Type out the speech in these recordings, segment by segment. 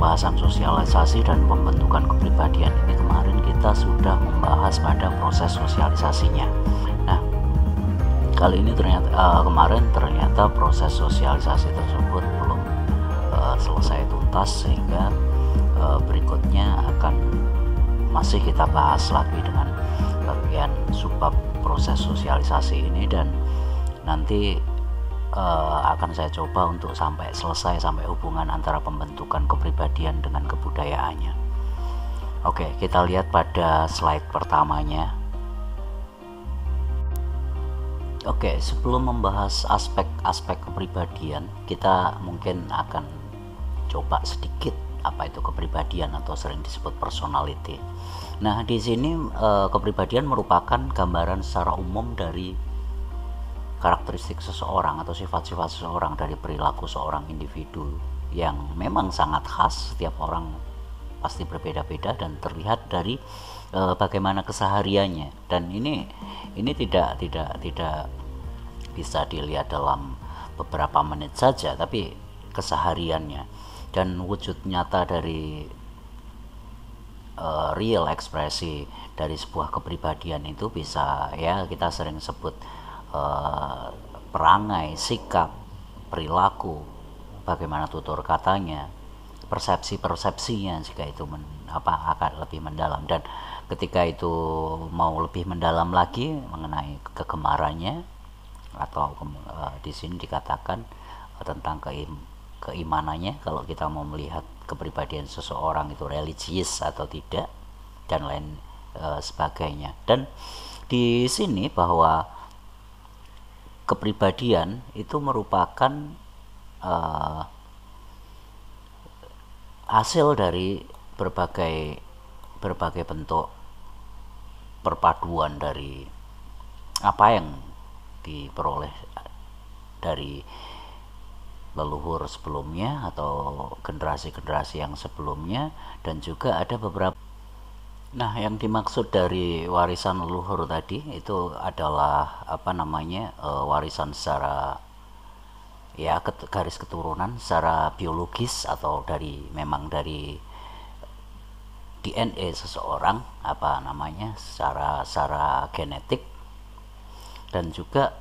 pembahasan sosialisasi dan pembentukan kepribadian ini kemarin kita sudah membahas pada proses sosialisasinya. Nah, kali ini kemarin ternyata proses sosialisasi tersebut belum selesai tuntas, sehingga berikutnya akan masih kita bahas lagi dengan bagian subbab proses sosialisasi ini, dan nanti akan saya coba untuk sampai selesai, sampai hubungan antara pembentukan kepribadian dengan kebudayaannya. Oke, kita lihat pada slide pertamanya. Oke, sebelum membahas aspek-aspek kepribadian, kita mungkin akan coba sedikit apa itu kepribadian atau sering disebut personality. Nah, di sini kepribadian merupakan gambaran secara umum dari karakteristik seseorang atau sifat-sifat seseorang, dari perilaku seorang individu yang memang sangat khas. Setiap orang pasti berbeda-beda dan terlihat dari bagaimana kesehariannya, dan ini tidak bisa dilihat dalam beberapa menit saja, tapi kesehariannya dan wujud nyata dari real ekspresi dari sebuah kepribadian itu bisa, ya kita sering sebut perangai, sikap, perilaku, bagaimana tutur katanya, persepsinya, jika itu akan lebih mendalam. Dan ketika itu mau lebih mendalam lagi mengenai kegemarannya, atau di sini dikatakan tentang keimanannya, kalau kita mau melihat kepribadian seseorang itu religius atau tidak, dan lain sebagainya. Dan di sini bahwa kepribadian itu merupakan hasil dari berbagai bentuk perpaduan dari apa yang diperoleh dari leluhur sebelumnya atau generasi-generasi yang sebelumnya, dan juga ada beberapa. Nah, yang dimaksud dari warisan leluhur tadi itu adalah warisan secara garis keturunan, secara biologis, atau memang dari DNA seseorang, secara genetik. Dan juga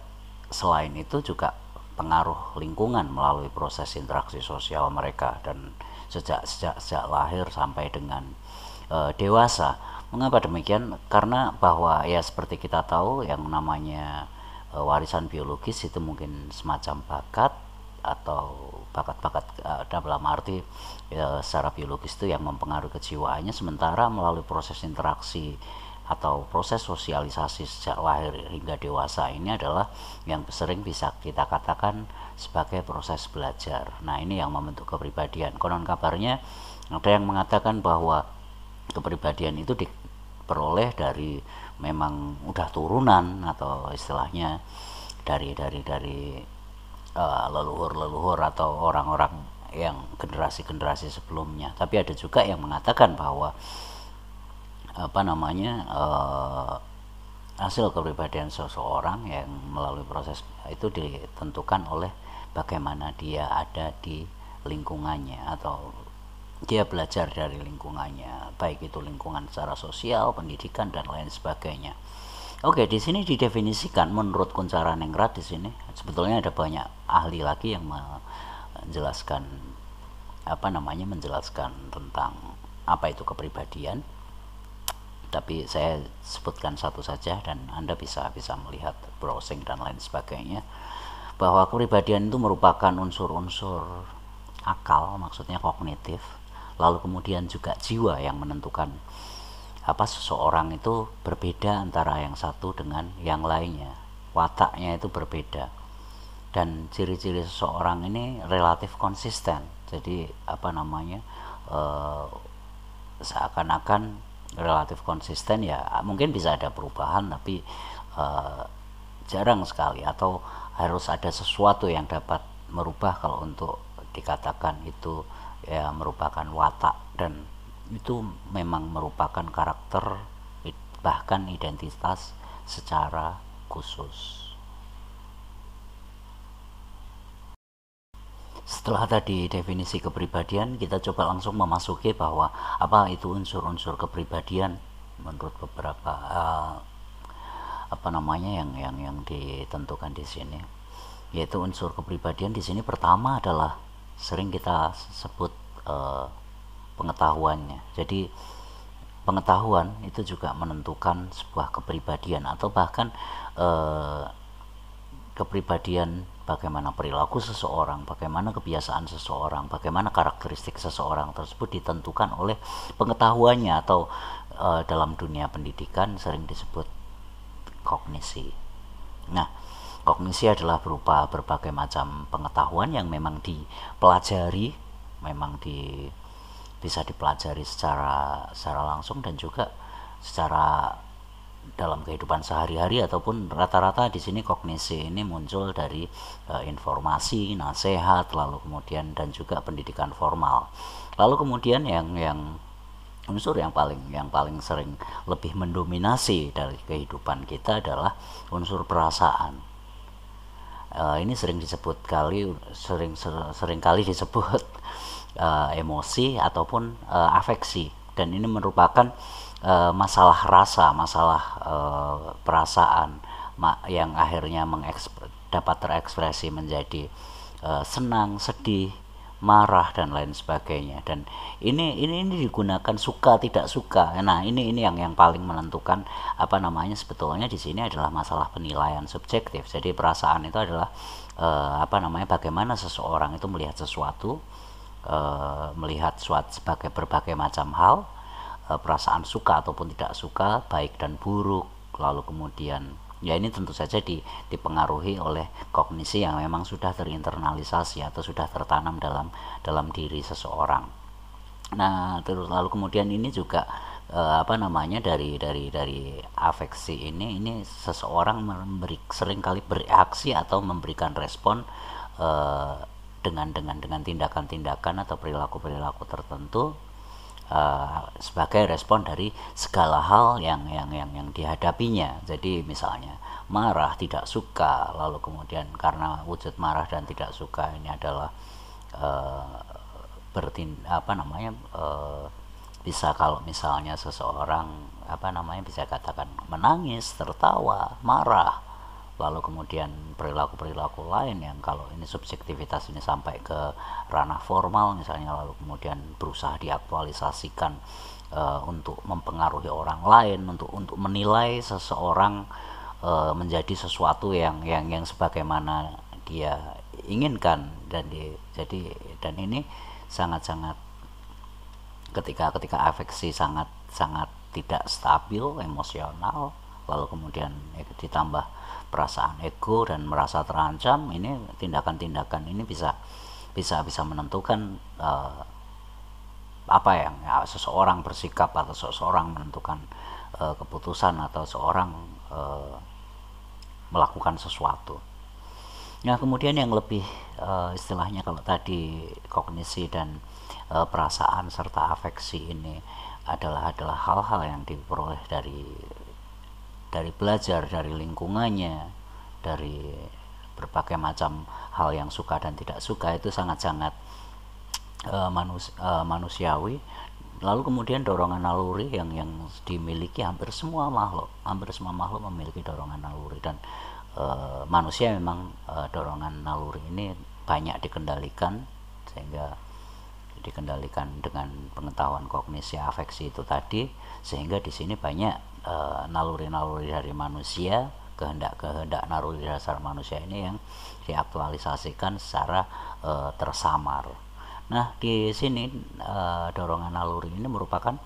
selain itu juga pengaruh lingkungan melalui proses interaksi sosial mereka, dan sejak lahir sampai dengan dewasa. Mengapa demikian? Karena bahwa ya seperti kita tahu, yang namanya warisan biologis itu mungkin semacam bakat, atau bakat-bakat dalam arti secara biologis itu yang mempengaruhi kejiwaannya, sementara melalui proses interaksi atau proses sosialisasi sejak lahir hingga dewasa ini adalah yang sering bisa kita katakan sebagai proses belajar. Nah, ini yang membentuk kepribadian. Konon kabarnya ada yang mengatakan bahwa kepribadian itu diperoleh dari memang udah turunan, atau istilahnya dari leluhur atau orang-orang yang generasi sebelumnya. Tapi ada juga yang mengatakan bahwa hasil kepribadian seseorang yang melalui proses itu ditentukan oleh bagaimana dia ada di lingkungannya, atau dia belajar dari lingkungannya, baik itu lingkungan secara sosial, pendidikan, dan lain sebagainya. Oke, di sini didefinisikan menurut Kuncharanengrat. Di sini sebetulnya ada banyak ahli lagi yang menjelaskan tentang apa itu kepribadian, tapi saya sebutkan satu saja dan Anda bisa melihat, browsing dan lain sebagainya, bahwa kepribadian itu merupakan unsur-unsur akal, maksudnya kognitif, lalu kemudian juga jiwa yang menentukan seseorang itu berbeda antara yang satu dengan yang lainnya. Wataknya itu berbeda, dan ciri-ciri seseorang ini relatif konsisten. Jadi seakan-akan relatif konsisten, ya mungkin bisa ada perubahan, tapi jarang sekali, atau harus ada sesuatu yang dapat merubah kalau untuk dikatakan itu ya merupakan watak, dan itu memang merupakan karakter, bahkan identitas secara khusus. Setelah tadi definisi kepribadian, kita coba langsung memasuki bahwa apa itu unsur-unsur kepribadian menurut beberapa apa namanya yang ditentukan di sini. Yaitu unsur kepribadian di sini pertama adalah sering kita sebut pengetahuannya. Jadi pengetahuan itu juga menentukan sebuah kepribadian atau bahkan kepribadian, bagaimana perilaku seseorang, bagaimana kebiasaan seseorang, bagaimana karakteristik seseorang tersebut ditentukan oleh pengetahuannya atau dalam dunia pendidikan sering disebut kognisi. Nah, kognisi adalah berupa berbagai macam pengetahuan yang memang dipelajari, memang bisa dipelajari secara langsung dan juga secara dalam kehidupan sehari-hari, ataupun rata-rata di sini kognisi ini muncul dari informasi, nasihat, lalu kemudian dan juga pendidikan formal. Lalu kemudian yang unsur yang paling sering lebih mendominasi dari kehidupan kita adalah unsur perasaan. Ini sering kali disebut emosi ataupun afeksi, dan ini merupakan masalah rasa, masalah perasaan yang akhirnya dapat terekspresi menjadi senang, sedih, marah dan lain sebagainya. Dan ini digunakan suka tidak suka. Nah, ini yang paling menentukan apa namanya sebetulnya di sini adalah masalah penilaian subjektif. Jadi perasaan itu adalah bagaimana seseorang itu melihat sesuatu, melihat sebagai berbagai macam hal, perasaan suka ataupun tidak suka, baik dan buruk. Lalu kemudian ya ini tentu saja dipengaruhi oleh kognisi yang memang sudah terinternalisasi atau sudah tertanam dalam diri seseorang. Nah, terus lalu kemudian ini juga dari afeksi ini seseorang seringkali bereaksi atau memberikan respon dengan tindakan-tindakan atau perilaku-perilaku tertentu sebagai respon dari segala hal yang dihadapinya. Jadi misalnya marah, tidak suka, lalu kemudian karena wujud marah dan tidak suka ini adalah bisa kalau misalnya seseorang bisa katakan menangis, tertawa, marah, lalu kemudian perilaku-perilaku lain yang kalau ini subjektivitas ini sampai ke ranah formal misalnya, lalu kemudian berusaha diaktualisasikan untuk mempengaruhi orang lain, untuk menilai seseorang menjadi sesuatu yang sebagaimana dia inginkan. Dan ini sangat-sangat ketika afeksi sangat tidak stabil emosional, lalu kemudian ditambah perasaan ego dan merasa terancam, ini tindakan-tindakan ini bisa menentukan seseorang bersikap atau seseorang menentukan keputusan atau seorang melakukan sesuatu. Nah, kemudian yang lebih istilahnya kalau tadi kognisi dan perasaan serta afeksi ini adalah hal-hal yang diperoleh dari belajar, dari lingkungannya, dari berbagai macam hal yang suka dan tidak suka, itu sangat-sangat manusiawi. Lalu kemudian dorongan naluri yang dimiliki hampir semua makhluk memiliki dorongan naluri, dan manusia memang dorongan naluri ini banyak dikendalikan, sehingga dikendalikan dengan pengetahuan kognisi afeksi itu tadi, sehingga di sini banyak naluri-naluri dari manusia, kehendak naluri dasar manusia ini yang diaktualisasikan secara tersamar. Nah, di sini dorongan naluri ini merupakan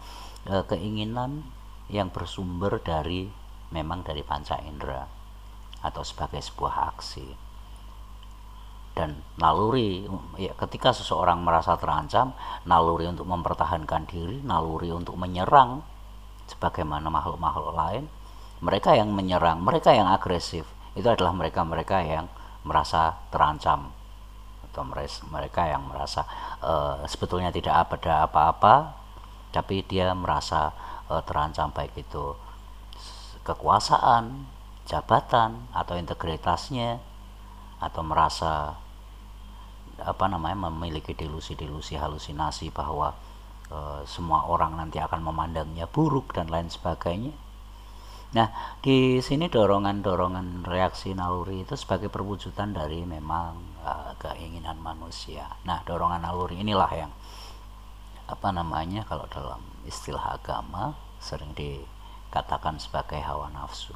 keinginan yang bersumber dari panca indera atau sebagai sebuah aksi. Dan naluri ketika seseorang merasa terancam, naluri untuk mempertahankan diri, naluri untuk menyerang sebagaimana makhluk-makhluk lain, mereka yang menyerang, mereka yang agresif, itu adalah mereka yang merasa terancam, atau mereka yang merasa sebetulnya tidak ada apa-apa, tapi dia merasa terancam, baik itu kekuasaan, jabatan, atau integritasnya, atau merasa memiliki delusi-delusi, halusinasi bahwa semua orang nanti akan memandangnya buruk dan lain sebagainya. Nah, di sini dorongan-dorongan reaksi naluri itu sebagai perwujudan dari memang keinginan manusia. Nah, dorongan naluri inilah yang kalau dalam istilah agama sering dikatakan sebagai hawa nafsu.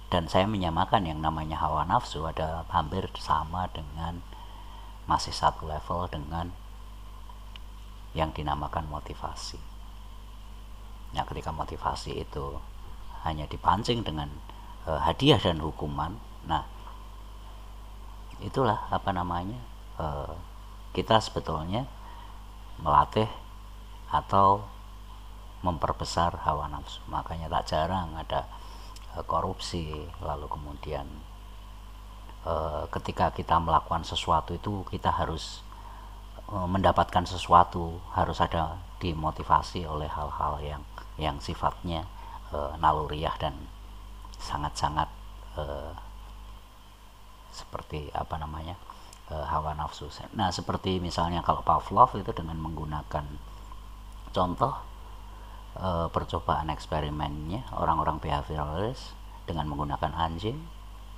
Dan saya menyamakan yang namanya hawa nafsu ada hampir sama dengan, masih satu level dengan yang dinamakan motivasi. Nah, ketika motivasi itu hanya dipancing dengan hadiah dan hukuman, nah itulah kita sebetulnya melatih atau memperbesar hawa nafsu. Makanya tak jarang ada korupsi, lalu kemudian ketika kita melakukan sesuatu itu kita harus mendapatkan sesuatu, harus ada dimotivasi oleh hal-hal yang sifatnya naluriah dan sangat-sangat seperti hawa nafsu. Nah, seperti misalnya kalau Pavlov itu dengan menggunakan contoh percobaan eksperimennya orang-orang behavioralis dengan menggunakan anjing.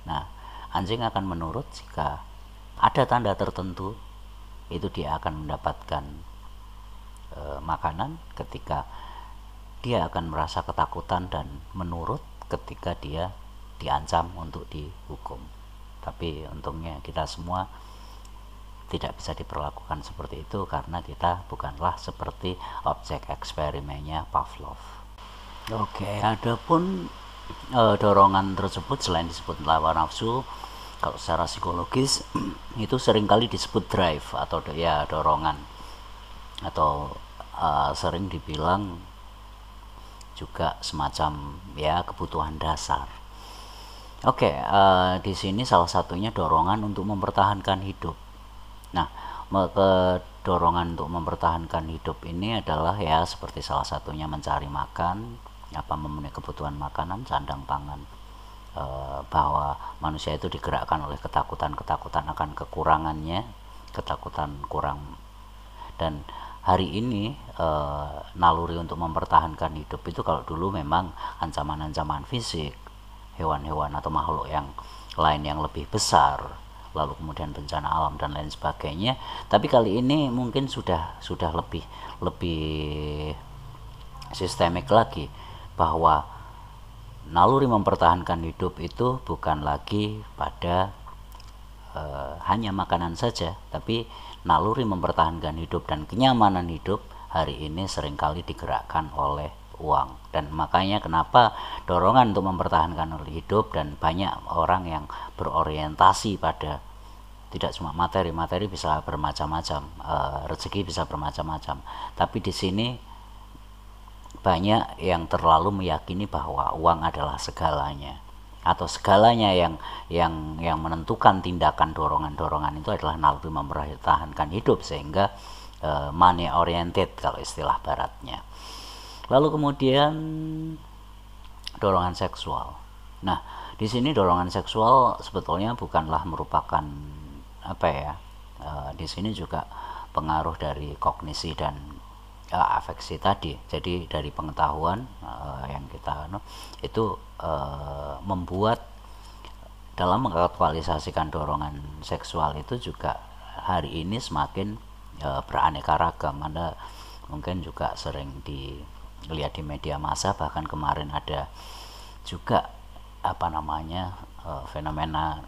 Nah, anjing akan menurut jika ada tanda tertentu itu dia akan mendapatkan makanan, ketika dia akan merasa ketakutan dan menurut ketika dia diancam untuk dihukum. Tapi untungnya kita semua tidak bisa diperlakukan seperti itu karena kita bukanlah seperti objek eksperimennya Pavlov. Oke, adapun dorongan tersebut selain disebut hawa nafsu, kalau secara psikologis itu seringkali disebut drive atau dorongan, atau sering dibilang juga semacam kebutuhan dasar. Oke, di sini salah satunya dorongan untuk mempertahankan hidup. Nah, dorongan untuk mempertahankan hidup ini adalah seperti salah satunya mencari makan, memenuhi kebutuhan makanan, sandang pangan. Bahwa manusia itu digerakkan oleh ketakutan akan kekurangannya, ketakutan kurang. Dan hari ini naluri untuk mempertahankan hidup itu kalau dulu memang ancaman-ancaman fisik, hewan-hewan atau makhluk yang lain yang lebih besar, lalu kemudian bencana alam dan lain sebagainya. Tapi kali ini mungkin sudah lebih sistemik lagi, bahwa naluri mempertahankan hidup itu bukan lagi pada hanya makanan saja, tapi naluri mempertahankan hidup dan kenyamanan hidup hari ini seringkali digerakkan oleh uang. Dan makanya kenapa dorongan untuk mempertahankan hidup, dan banyak orang yang berorientasi pada tidak cuma materi bisa bermacam-macam, rezeki bisa bermacam-macam, tapi di sini banyak yang terlalu meyakini bahwa uang adalah segalanya, atau segalanya yang menentukan tindakan dorongan-dorongan itu adalah naluri mempertahankan hidup, sehingga money oriented kalau istilah baratnya. Lalu kemudian dorongan seksual. Nah, di sini dorongan seksual sebetulnya bukanlah merupakan di sini juga pengaruh dari kognisi dan afeksi tadi. Jadi dari pengetahuan yang kita itu membuat dalam mengaktualisasikan dorongan seksual itu juga hari ini semakin beraneka ragam. Anda mungkin juga sering dilihat di media massa, bahkan kemarin ada juga fenomena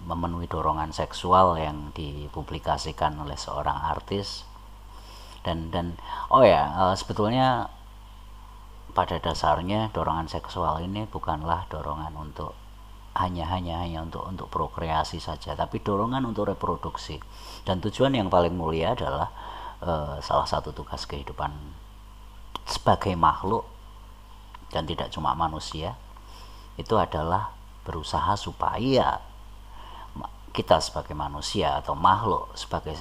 memenuhi dorongan seksual yang dipublikasikan oleh seorang artis. Dan sebetulnya pada dasarnya dorongan seksual ini bukanlah dorongan untuk hanya untuk prokreasi saja, tapi dorongan untuk reproduksi. Dan tujuan yang paling mulia adalah salah satu tugas kehidupan sebagai makhluk, dan tidak cuma manusia, itu adalah berusaha supaya kita sebagai manusia atau makhluk, sebagai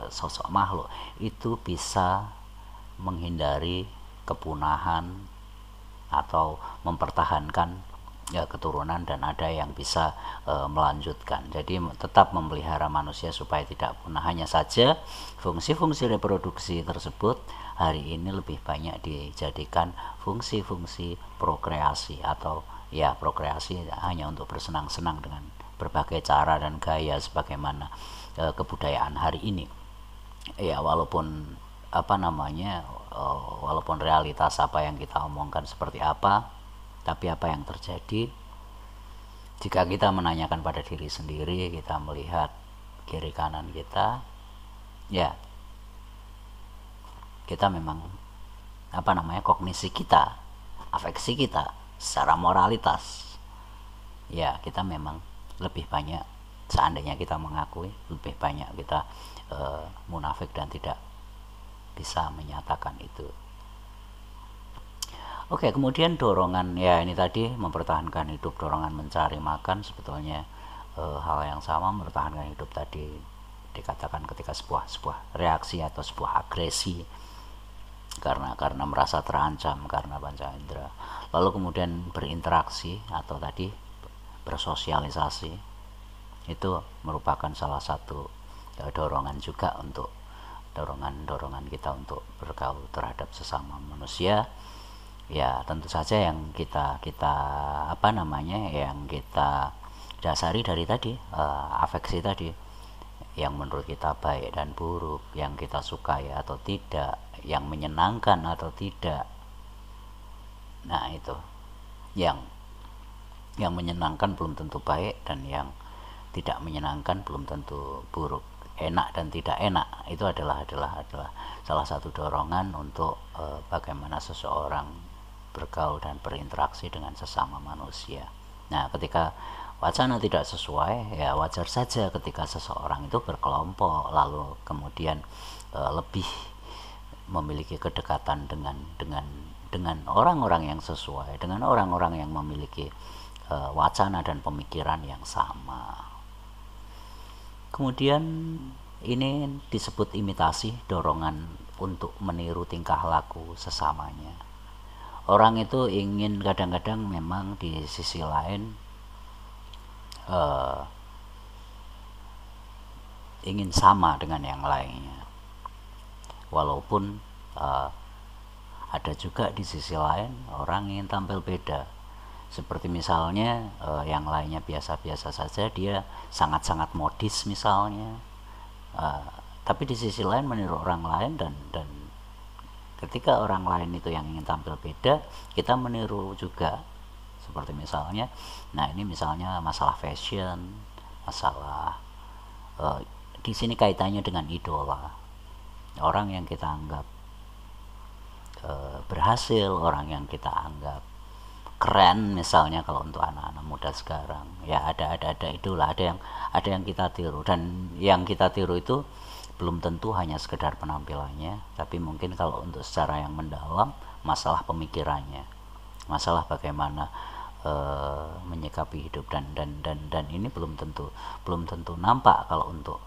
sosok makhluk itu bisa menghindari kepunahan atau mempertahankan ya keturunan, dan ada yang bisa melanjutkan. Jadi tetap memelihara manusia supaya tidak punah. Hanya saja fungsi-fungsi reproduksi tersebut hari ini lebih banyak dijadikan fungsi-fungsi prokreasi, atau ya prokreasi hanya untuk bersenang-senang dengan berbagai cara dan gaya sebagaimana kebudayaan hari ini. Ya walaupun walaupun realitas apa yang kita omongkan seperti apa, tapi apa yang terjadi jika kita menanyakan pada diri sendiri, kita melihat kiri kanan kita, ya kita memang kognisi kita, afeksi kita secara moralitas, ya kita memang lebih banyak, seandainya kita mengakui, lebih banyak kita munafik dan tidak bisa menyatakan itu. Oke, kemudian dorongan, ya ini tadi mempertahankan hidup, dorongan mencari makan, sebetulnya hal yang sama, mempertahankan hidup tadi dikatakan ketika sebuah reaksi atau sebuah agresi karena merasa terancam karena panca indera. Lalu kemudian berinteraksi atau tadi bersosialisasi, itu merupakan salah satu dorongan juga, untuk dorongan kita untuk bergaul terhadap sesama manusia. Ya tentu saja yang kita yang kita dasari dari tadi, afeksi tadi, yang menurut kita baik dan buruk, yang kita sukai atau tidak, yang menyenangkan atau tidak. Nah itu yang menyenangkan belum tentu baik, dan yang tidak menyenangkan belum tentu buruk. Enak dan tidak enak itu adalah salah satu dorongan untuk bagaimana seseorang bergaul dan berinteraksi dengan sesama manusia. Nah ketika wacana tidak sesuai, ya wajar saja ketika seseorang itu berkelompok, lalu kemudian lebih memiliki kedekatan dengan orang-orang yang sesuai, dengan orang-orang yang memiliki wacana dan pemikiran yang sama. Kemudian ini disebut imitasi, dorongan untuk meniru tingkah laku sesamanya. Orang itu ingin, kadang-kadang memang di sisi lain ingin sama dengan yang lainnya, walaupun ada juga di sisi lain orang ingin tampil beda. Seperti misalnya yang lainnya biasa-biasa saja, dia sangat-sangat modis misalnya, tapi di sisi lain meniru orang lain, dan ketika orang lain itu yang ingin tampil beda, kita meniru juga. Seperti misalnya, nah ini misalnya masalah fashion, masalah di sini kaitannya dengan idola, orang yang kita anggap berhasil, orang yang kita anggap keren misalnya kalau untuk anak-anak muda sekarang, ya ada idola, ada yang kita tiru, dan yang kita tiru itu belum tentu hanya sekedar penampilannya, tapi mungkin kalau untuk secara yang mendalam, masalah pemikirannya, masalah bagaimana menyikapi hidup, dan ini belum tentu nampak kalau untuk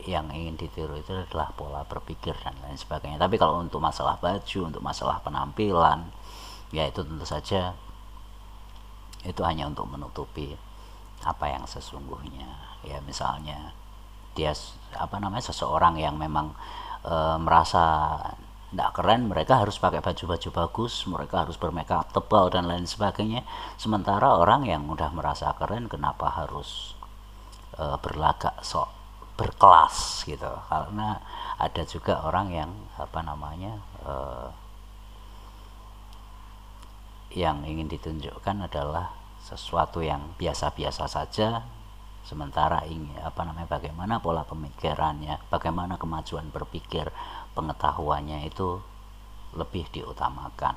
yang ingin ditiru itu adalah pola berpikir dan lain sebagainya. Tapi kalau untuk masalah baju, untuk masalah penampilan, ya itu tentu saja itu hanya untuk menutupi apa yang sesungguhnya. Ya misalnya dia seseorang yang memang merasa tidak keren, mereka harus pakai baju-baju bagus, mereka harus bermakeup tebal dan lain sebagainya. Sementara orang yang udah merasa keren, kenapa harus berlagak sok berkelas gitu? Karena ada juga orang yang yang ingin ditunjukkan adalah sesuatu yang biasa-biasa saja, sementara ingin bagaimana pola pemikirannya, bagaimana kemajuan berpikir, pengetahuannya itu lebih diutamakan.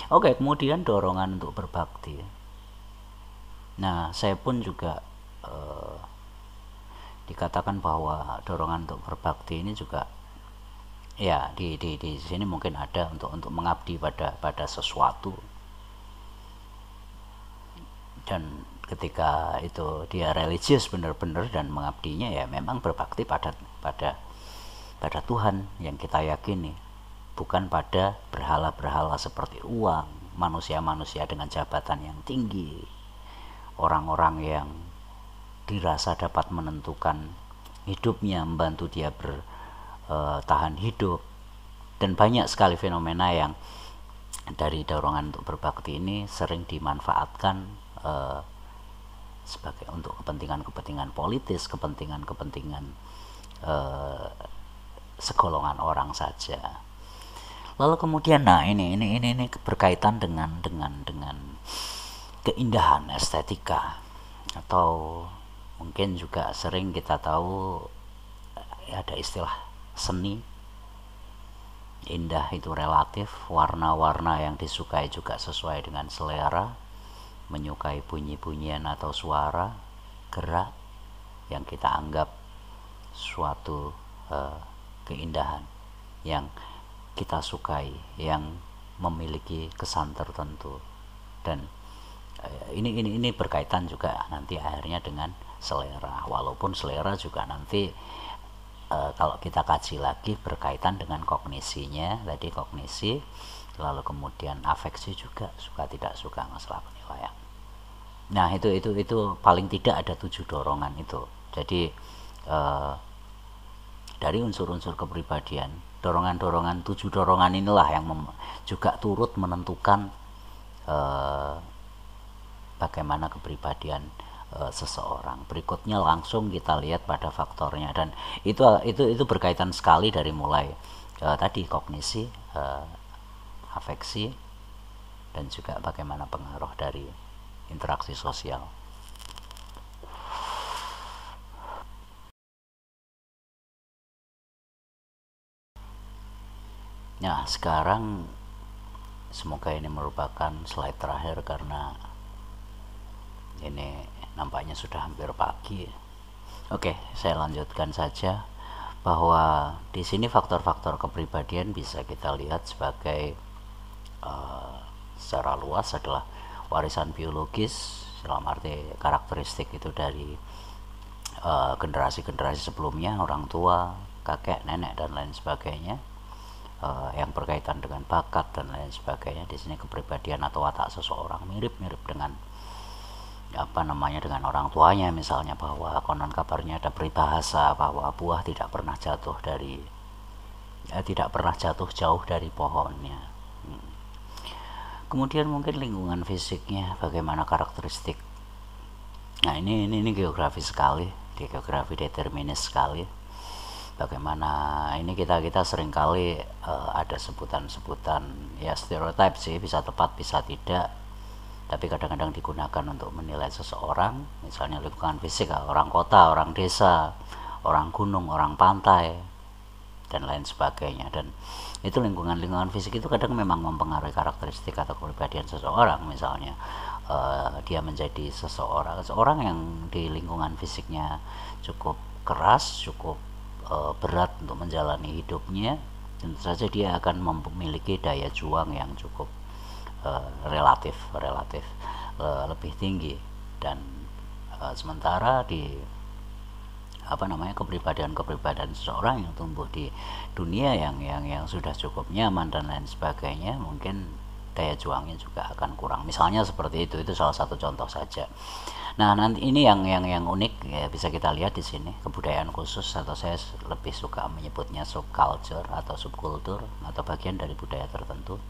Oke, kemudian dorongan untuk berbakti. Nah, saya pun juga dikatakan bahwa dorongan untuk berbakti ini juga, ya di sini mungkin ada untuk mengabdi pada sesuatu. Dan ketika itu dia religius benar-benar dan mengabdinya, ya memang berbakti pada Tuhan yang kita yakini, bukan pada berhala-berhala seperti uang, manusia-manusia dengan jabatan yang tinggi, orang-orang yang dirasa dapat menentukan hidupnya, membantu dia bertahan hidup. Dan banyak sekali fenomena yang dari dorongan untuk berbakti ini sering dimanfaatkan sebagai untuk kepentingan-kepentingan politis, kepentingan-kepentingan segolongan orang saja. Lalu kemudian, nah ini berkaitan dengan keindahan estetika, atau mungkin juga sering kita tahu ada istilah seni. Indah itu relatif, warna-warna yang disukai juga sesuai dengan selera, menyukai bunyi-bunyian atau suara, gerak yang kita anggap suatu keindahan yang kita sukai, yang memiliki kesan tertentu. Dan ini berkaitan juga nanti akhirnya dengan selera, walaupun selera juga nanti kalau kita kaji lagi berkaitan dengan kognisinya, tadi kognisi, lalu kemudian afeksi juga, suka tidak suka, masalah penilaian. Nah itu paling tidak ada 7 dorongan itu. Jadi dari unsur-unsur kepribadian, dorongan-dorongan 7 dorongan inilah yang juga turut menentukan bagaimana kepribadian seseorang. Berikutnya langsung kita lihat pada faktornya, dan itu berkaitan sekali dari mulai tadi kognisi, afeksi, dan juga bagaimana pengaruh dari interaksi sosial. Nah sekarang semoga ini merupakan slide terakhir karena ini nampaknya sudah hampir pagi. Oke, saya lanjutkan saja bahwa di sini faktor-faktor kepribadian bisa kita lihat sebagai secara luas adalah warisan biologis, dalam arti karakteristik itu dari generasi-generasi sebelumnya, orang tua, kakek, nenek, dan lain sebagainya, yang berkaitan dengan bakat dan lain sebagainya. Di sini kepribadian atau watak seseorang mirip-mirip dengan dengan orang tuanya, misalnya bahwa konon kabarnya ada peribahasa bahwa buah tidak pernah jatuh jauh dari pohonnya. Kemudian mungkin lingkungan fisiknya, bagaimana karakteristik. Nah ini geografis sekali, geografi determinis sekali. Bagaimana ini kita seringkali ada sebutan-sebutan, ya stereotip sih, bisa tepat bisa tidak, tapi kadang-kadang digunakan untuk menilai seseorang. Misalnya lingkungan fisik, orang kota, orang desa, orang gunung, orang pantai, dan lain sebagainya. Dan itu lingkungan fisik itu kadang memang mempengaruhi karakteristik atau kepribadian seseorang. Misalnya dia menjadi seseorang yang di lingkungan fisiknya cukup keras, cukup berat untuk menjalani hidupnya, tentu saja dia akan memiliki daya juang yang cukup relatif lebih tinggi. Dan sementara di kepribadian seseorang yang tumbuh di dunia yang sudah cukup nyaman dan lain sebagainya, mungkin daya juangnya juga akan kurang. Misalnya seperti itu salah satu contoh saja. Nah nanti ini yang unik ya, bisa kita lihat di sini kebudayaan khusus, atau saya lebih suka menyebutnya subculture atau subkultur, atau bagian dari budaya tertentu.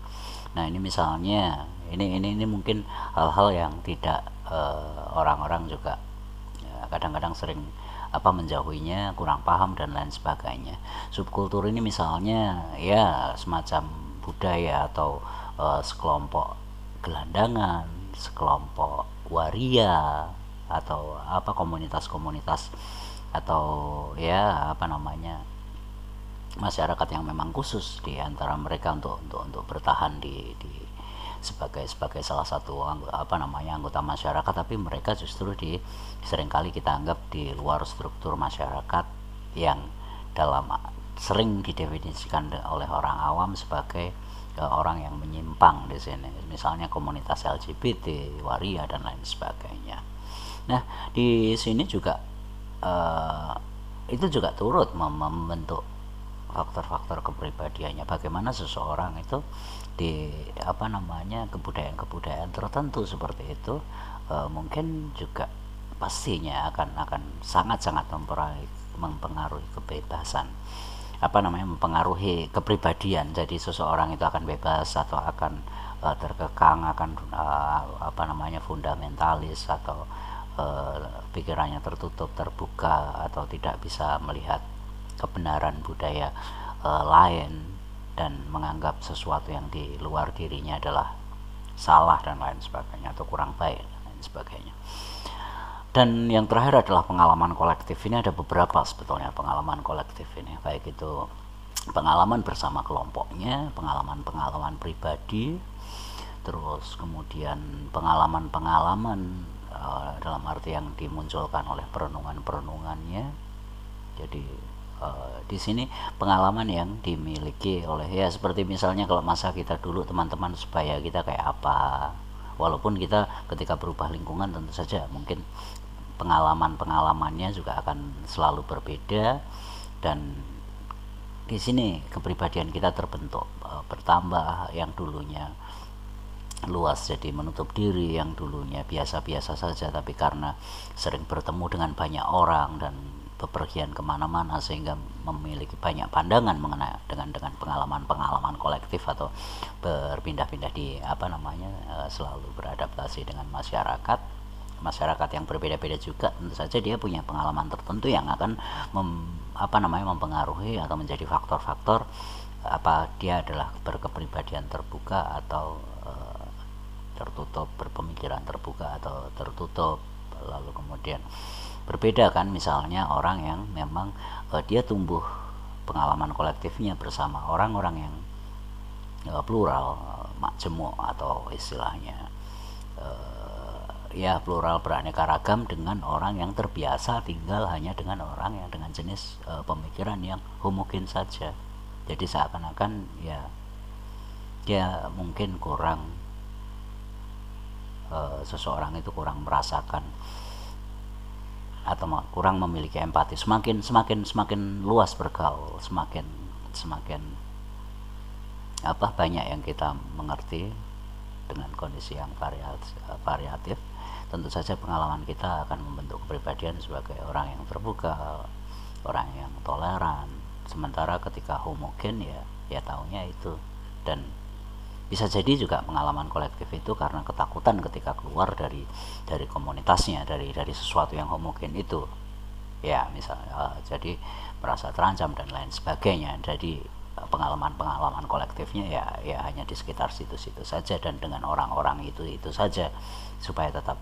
Nah ini misalnya ini mungkin hal-hal yang tidak orang-orang juga kadang-kadang sering menjauhinya, kurang paham dan lain sebagainya. Subkultur ini misalnya ya semacam budaya atau sekelompok gelandangan, sekelompok waria, atau komunitas-komunitas, atau ya masyarakat yang memang khusus di antara mereka untuk bertahan di sebagai salah satu anggota masyarakat, tapi mereka justru seringkali kita anggap di luar struktur masyarakat yang sering didefinisikan oleh orang awam sebagai orang yang menyimpang di sini, misalnya komunitas LGBT, waria dan lain sebagainya. Nah di sini juga itu juga turut membentuk faktor-faktor kepribadiannya, bagaimana seseorang itu di kebudayaan-kebudayaan tertentu seperti itu mungkin juga pastinya akan sangat-sangat mempengaruhi kebebasan, mempengaruhi kepribadian. Jadi seseorang itu akan bebas atau akan terkekang, akan fundamentalis, atau pikirannya tertutup, terbuka, atau tidak bisa melihat kebenaran budaya lain, dan menganggap sesuatu yang di luar dirinya adalah salah dan lain sebagainya, atau kurang baik dan lain sebagainya. Dan yang terakhir adalah pengalaman kolektif. Ini ada beberapa sebetulnya pengalaman kolektif ini, baik itu pengalaman bersama kelompoknya, pengalaman pribadi, terus kemudian pengalaman dalam arti yang dimunculkan oleh perenungannya. Jadi di sini pengalaman yang dimiliki oleh, ya seperti misalnya kalau masa kita dulu, teman-teman, supaya kita kayak apa, walaupun kita ketika berubah lingkungan tentu saja mungkin pengalamannya juga akan selalu berbeda, dan di sini kepribadian kita terbentuk, bertambah. Yang dulunya luas jadi menutup diri, yang dulunya biasa-biasa saja, tapi karena sering bertemu dengan banyak orang dan bepergian kemana-mana sehingga memiliki banyak pandangan mengenai dengan pengalaman kolektif, atau berpindah-pindah di selalu beradaptasi dengan masyarakat yang berbeda-beda juga. Tentu saja dia punya pengalaman tertentu yang akan mempengaruhi atau menjadi faktor-faktor apa dia adalah berkepribadian terbuka atau tertutup, berpemikiran terbuka atau tertutup. Lalu kemudian berbeda kan, misalnya orang yang memang dia tumbuh pengalaman kolektifnya bersama orang-orang yang plural, majemuk, atau istilahnya plural, beraneka ragam, dengan orang yang terbiasa tinggal hanya dengan orang yang dengan jenis pemikiran yang homogen saja. Jadi seakan-akan dia mungkin kurang, seseorang itu kurang merasakan atau kurang memiliki empati. Semakin luas bergaul, semakin banyak yang kita mengerti dengan kondisi yang variatif. Tentu saja pengalaman kita akan membentuk kepribadian sebagai orang yang terbuka, orang yang toleran. Sementara ketika homogen ya taunya itu. Dan bisa jadi juga pengalaman kolektif itu karena ketakutan ketika keluar dari komunitasnya, dari sesuatu yang homogen itu, ya misalnya jadi merasa terancam dan lain sebagainya. Jadi pengalaman kolektifnya ya hanya di sekitar situ-situ saja dan dengan orang-orang itu saja, supaya tetap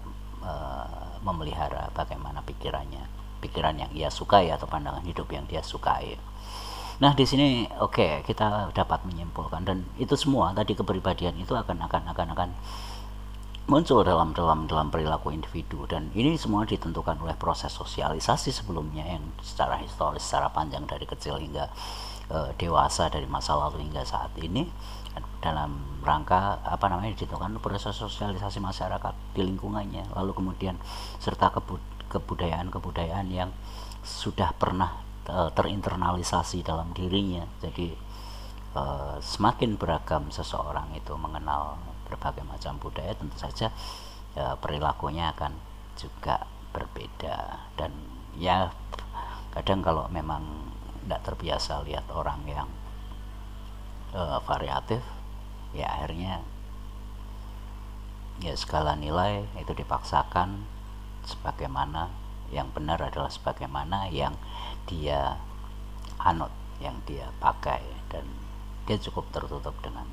memelihara bagaimana pikiran yang ia sukai atau pandangan hidup yang dia sukai. Nah di sini kita dapat menyimpulkan, dan itu semua tadi kepribadian itu akan muncul dalam perilaku individu, dan ini semua ditentukan oleh proses sosialisasi sebelumnya yang secara historis, secara panjang dari kecil hingga dewasa, dari masa lalu hingga saat ini, dalam rangka ditentukan proses sosialisasi masyarakat di lingkungannya. Lalu kemudian serta kebudayaan yang sudah pernah terinternalisasi dalam dirinya. Jadi semakin beragam seseorang itu mengenal berbagai macam budaya, tentu saja perilakunya akan juga berbeda. Dan kadang kalau memang tidak terbiasa lihat orang yang variatif, akhirnya skala nilai itu dipaksakan sebagaimana yang benar adalah sebagaimana yang dia anut, yang dia pakai, dan dia cukup tertutup dengan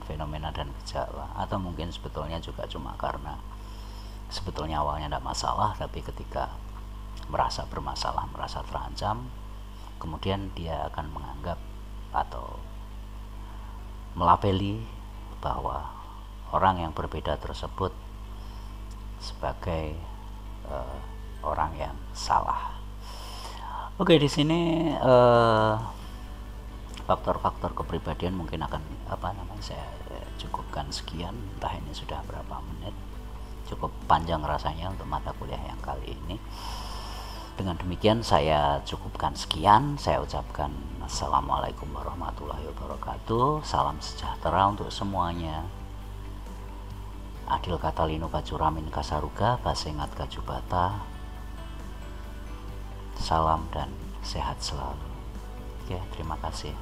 fenomena dan gejala. Atau mungkin sebetulnya juga cuma karena sebetulnya awalnya tidak masalah, tapi ketika merasa bermasalah, merasa terancam, kemudian dia akan menganggap atau melabeli bahwa orang yang berbeda tersebut sebagai orang yang salah. Oke, di sini faktor-faktor kepribadian mungkin akan saya cukupkan sekian. Entah ini sudah berapa menit, cukup panjang rasanya untuk mata kuliah yang kali ini. Dengan demikian saya cukupkan sekian. Saya ucapkan assalamualaikum warahmatullahi wabarakatuh. Salam sejahtera untuk semuanya. Adil Katalino Kacuramin Kasaruga Basengat Kajubata. Salam dan sehat selalu. Oke, terima kasih.